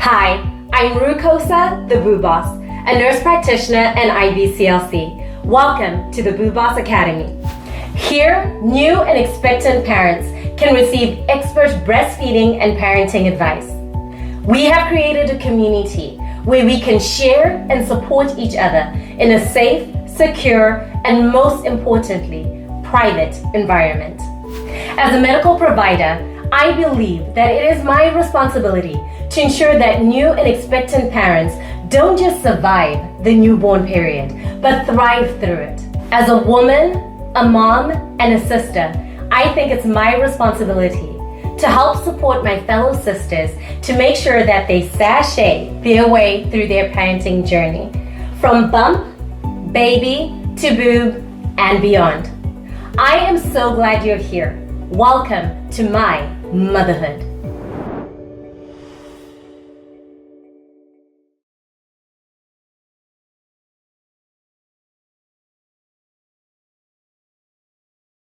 Hi, I'm Rue Khosa, the Boob Boss, a nurse practitioner and IBCLC. Welcome to the Boob Boss Academy. Here, new and expectant parents can receive expert breastfeeding and parenting advice. We have created a community where we can share and support each other in a safe, secure, and most importantly, private environment. As a medical provider, I believe that it is my responsibility to ensure that new and expectant parents don't just survive the newborn period, but thrive through it. As a woman, a mom, and a sister, I think it's my responsibility to help support my fellow sisters to make sure that they sashay their way through their parenting journey, from bump, baby, to boob, and beyond. I am so glad you're here. Welcome to my motherhood.